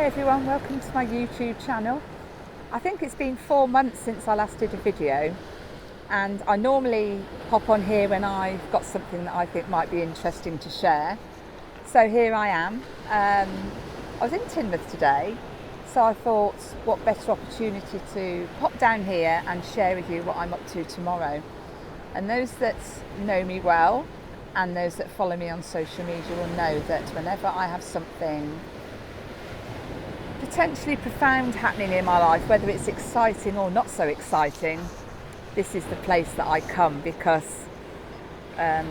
Hi everyone, welcome to my YouTube channel. I think it's been 4 months since I last did a video, and I normally pop on here when I've got something that I think might be interesting to share. So here I am. I was in Teignmouth today, so I thought what better opportunity to pop down here and share with you what I'm up to tomorrow. And those that know me well and those that follow me on social media will know that whenever I have something potentially profound happening in my life, whether it's exciting or not so exciting, this is the place that I come, because I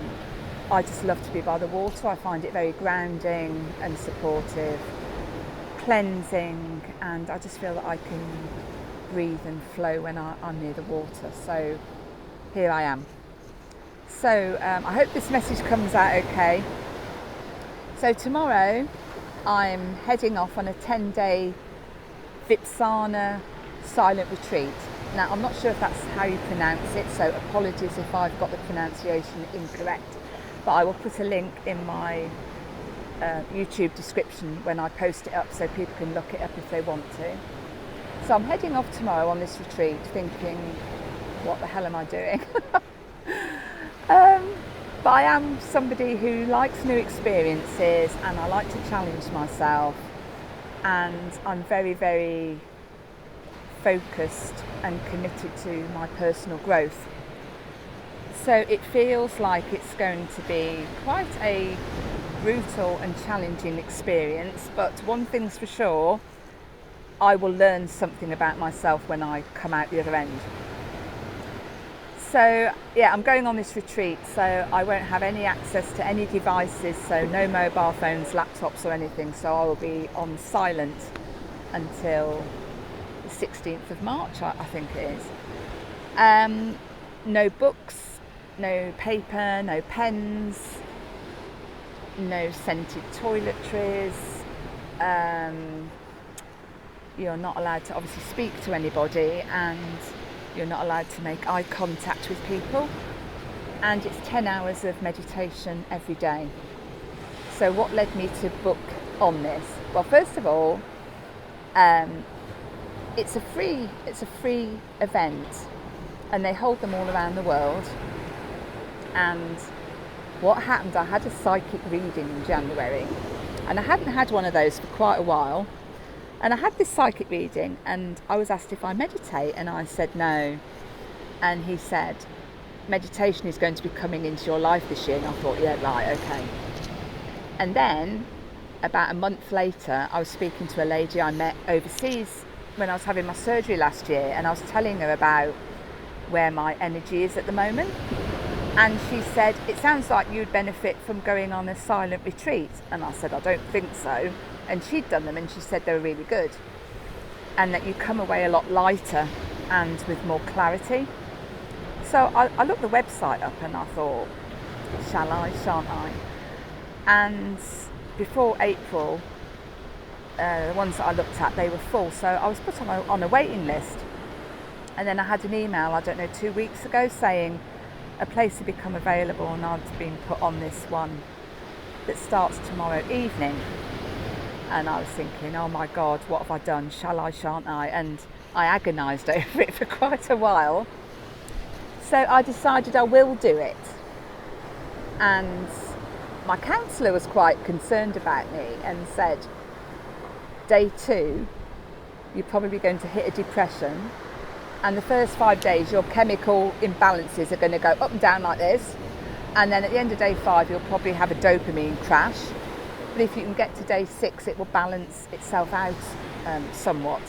just love to be by the water. I find it very grounding and supportive, cleansing, and I just feel that I can breathe and flow when I'm near the water. So here I am. So I hope this message comes out okay. So tomorrow I'm heading off on a 10-day Vipassana Silent Retreat. Now, I'm not sure if that's how you pronounce it, so apologies if I've got the pronunciation incorrect, but I will put a link in my YouTube description when I post it up so people can look it up if they want to. So I'm heading off tomorrow on this retreat thinking, what the hell am I doing? But I am somebody who likes new experiences and I like to challenge myself, and I'm very, very focused and committed to my personal growth. So it feels like it's going to be quite a brutal and challenging experience, but one thing's for sure, I will learn something about myself when I come out the other end. So yeah, I'm going on this retreat, so I won't have any access to any devices, so no mobile phones, laptops or anything, so I will be on silent until the 16th of March, I think it is. No books, no paper, no pens, no scented toiletries. You're not allowed to obviously speak to anybody, and you're not allowed to make eye contact with people, and it's 10 hours of meditation every day. So what led me to book on this? Well, first of all, it's a free event, and they hold them all around the world. And what happened, I had a psychic reading in January, and I hadn't had one of those for quite a while. And I had this psychic reading, and I was asked if I meditate, and I said no. And he said, meditation is going to be coming into your life this year. And I thought, yeah, right, okay. And then about a month later, I was speaking to a lady I met overseas when I was having my surgery last year, and I was telling her about where my energy is at the moment. And she said, it sounds like you'd benefit from going on a silent retreat. And I said, I don't think so. And she'd done them, and she said they were really good, and that you come away a lot lighter and with more clarity. So I looked the website up and I thought, shall I, shan't I? And before April, the ones that I looked at, they were full, so I was put on a waiting list. And then I had an email, I don't know, 2 weeks ago saying a place had become available, and I'd been put on this one that starts tomorrow evening. And I was thinking, oh my God, what have I done? Shall I, shan't I? And I agonised over it for quite a while. So I decided I will do it. And my counsellor was quite concerned about me and said, day 2, you're probably going to hit a depression. And the first 5 days, your chemical imbalances are going to go up and down like this. And then at the end of day 5, you'll probably have a dopamine crash. But if you can get to day 6, it will balance itself out somewhat.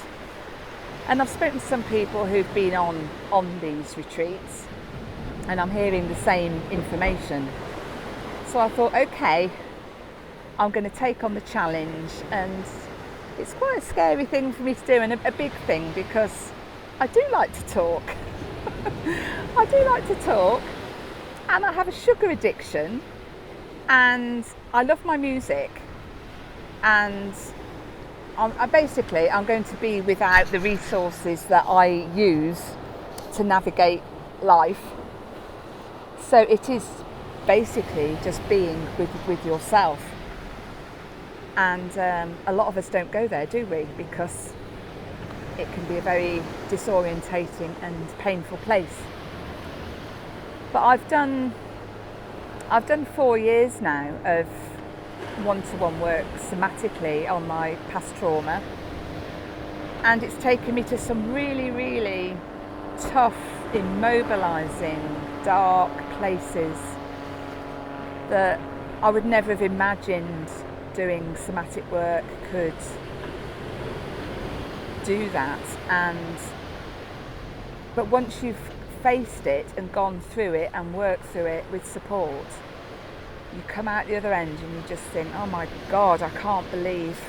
And I've spoken to some people who've been on these retreats, and I'm hearing the same information. So I thought, okay, I'm going to take on the challenge, and it's quite a scary thing for me to do, and a big thing, because I do like to talk. I do like to talk, and I have a sugar addiction. And I love my music, and I'm going to be without the resources that I use to navigate life. So it is basically just being with yourself. And a lot of us don't go there, do we? Because it can be a very disorientating and painful place. But I've done 4 years now of one-to-one work somatically on my past trauma, and it's taken me to some really, really tough, immobilizing, dark places that I would never have imagined doing somatic work could do that. But once you've faced it and gone through it and worked through it with support, you come out the other end and you just think, oh my God, I can't believe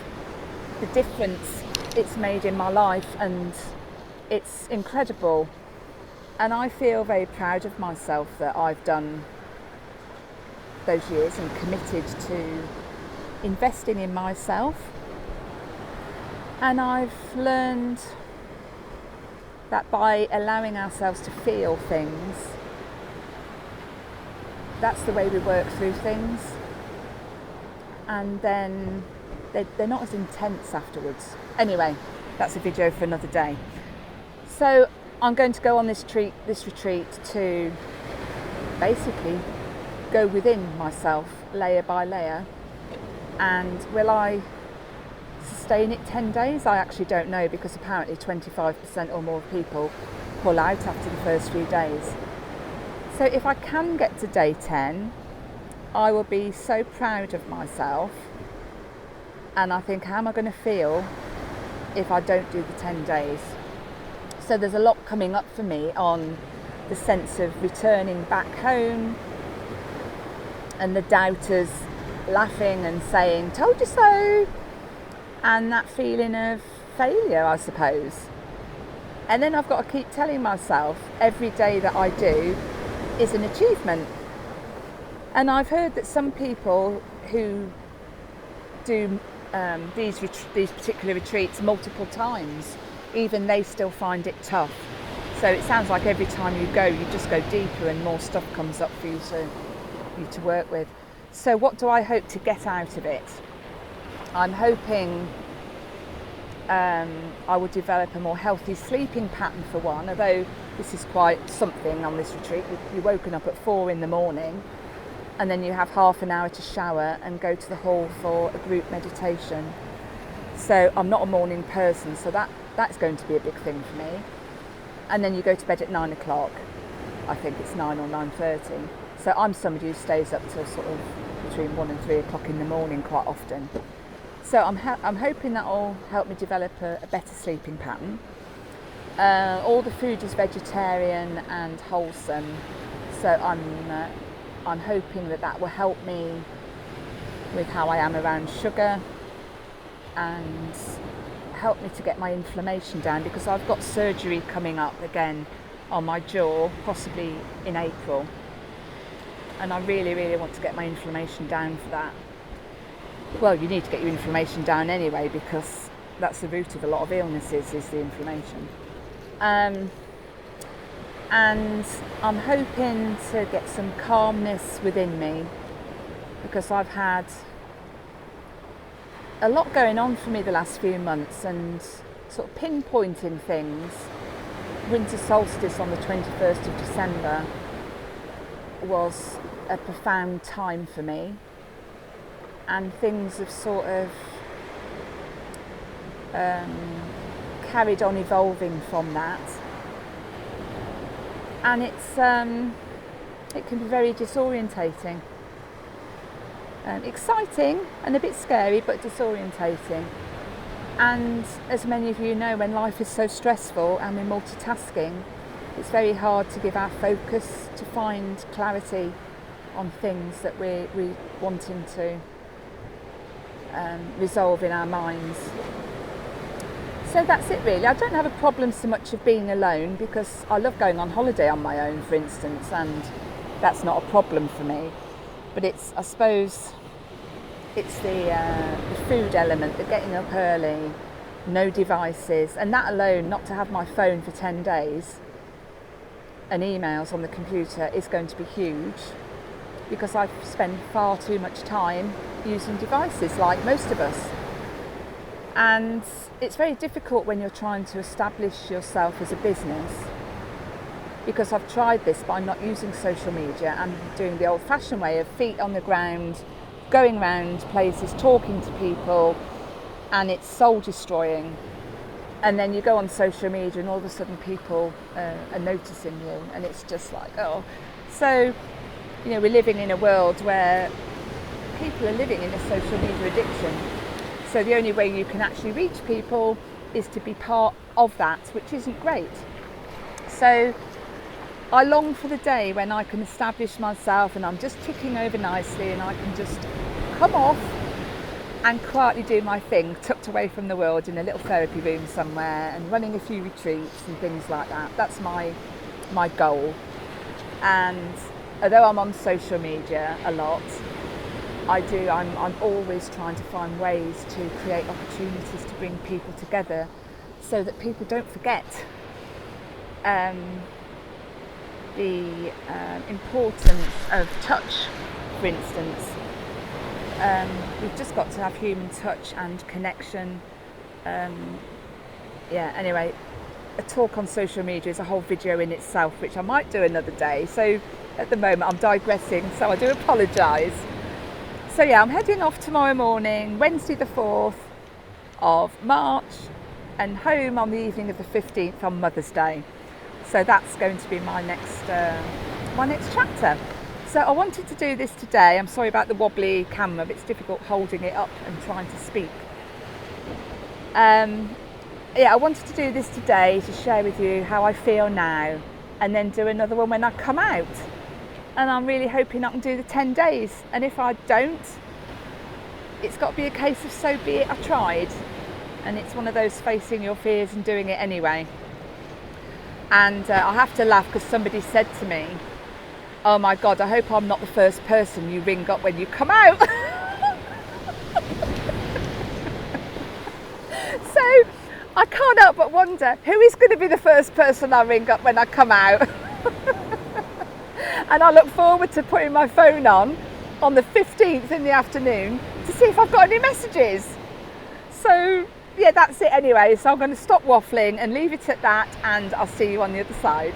the difference it's made in my life, and it's incredible. And I feel very proud of myself that I've done those years and committed to investing in myself. And I've learned that by allowing ourselves to feel things, that's the way we work through things, and then they're not as intense afterwards. Anyway, that's a video for another day. So I'm going to go on this retreat to basically go within myself layer by layer. And will I sustain it 10 days? I actually don't know, because apparently 25% or more of people pull out after the first few days. So if I can get to day 10, I will be so proud of myself. And I think, how am I going to feel if I don't do the 10 days? So there's a lot coming up for me on the sense of returning back home, and the doubters laughing and saying, told you so, and that feeling of failure, I suppose. And then I've got to keep telling myself every day that I do is an achievement. And I've heard that some people who do these particular retreats multiple times, even they still find it tough. So it sounds like every time you go, you just go deeper and more stuff comes up for you to work with. So what do I hope to get out of it? I'm hoping I will develop a more healthy sleeping pattern, for one, although this is quite something on this retreat. You're woken up at 4 a.m, and then you have half an hour to shower and go to the hall for a group meditation. So I'm not a morning person, so that's going to be a big thing for me. And then you go to bed at 9 o'clock. I think it's 9 or 9:30. So I'm somebody who stays up till sort of between 1 and 3 o'clock in the morning quite often. So I'm hoping that will help me develop a better sleeping pattern. All the food is vegetarian and wholesome, so I'm hoping that will help me with how I am around sugar and help me to get my inflammation down, because I've got surgery coming up again on my jaw, possibly in April, and I really, really want to get my inflammation down for that. Well, you need to get your inflammation down anyway, because that's the root of a lot of illnesses, is the inflammation. And I'm hoping to get some calmness within me, because I've had a lot going on for me the last few months, and sort of pinpointing things. Winter solstice on the 21st of December was a profound time for me, and things have sort of carried on evolving from that, and it can be very disorientating. Exciting and a bit scary, but disorientating. And as many of you know, when life is so stressful and we're multitasking, it's very hard to give our focus, to find clarity on things that we're wanting to resolve in our minds. So that's it really. I don't have a problem so much of being alone, because I love going on holiday on my own, for instance, and that's not a problem for me. But I suppose it's the food element, the getting up early, no devices, and that alone, not to have my phone for 10 days and emails on the computer, is going to be huge. because I spend far too much time using devices, like most of us. And it's very difficult when you're trying to establish yourself as a business, because I've tried this by not using social media and doing the old-fashioned way of feet on the ground, going around places, talking to people, and it's soul destroying. And then you go on social media and all of a sudden people are noticing you, and it's just like, oh. So, you know, we're living in a world where people are living in a social media addiction. So the only way you can actually reach people is to be part of that, which isn't great. So I long for the day when I can establish myself and I'm just ticking over nicely, and I can just come off and quietly do my thing, tucked away from the world in a little therapy room somewhere, and running a few retreats and things like that. That's my goal. And although I'm on social media a lot, I'm always trying to find ways to create opportunities to bring people together, so that people don't forget the importance of touch, for instance. We've just got to have human touch and connection. Anyway, a talk on social media is a whole video in itself, which I might do another day. So at the moment I'm digressing, so I do apologise. So yeah, I'm heading off tomorrow morning, Wednesday the 4th of March, and home on the evening of the 15th on Mother's Day. So that's going to be my next chapter. So I wanted to do this today. I'm sorry about the wobbly camera, but it's difficult holding it up and trying to speak. I wanted to do this today to share with you how I feel now, and then do another one when I come out. And I'm really hoping I can do the 10 days. And if I don't, it's got to be a case of so be it, I tried. And it's one of those facing your fears and doing it anyway. And I have to laugh because somebody said to me, oh my God, I hope I'm not the first person you ring up when you come out. So I can't help but wonder, who is going to be the first person I ring up when I come out? And I look forward to putting my phone on the 15th in the afternoon to see if I've got any messages. So yeah, that's it anyway. So I'm going to stop waffling and leave it at that, and I'll see you on the other side.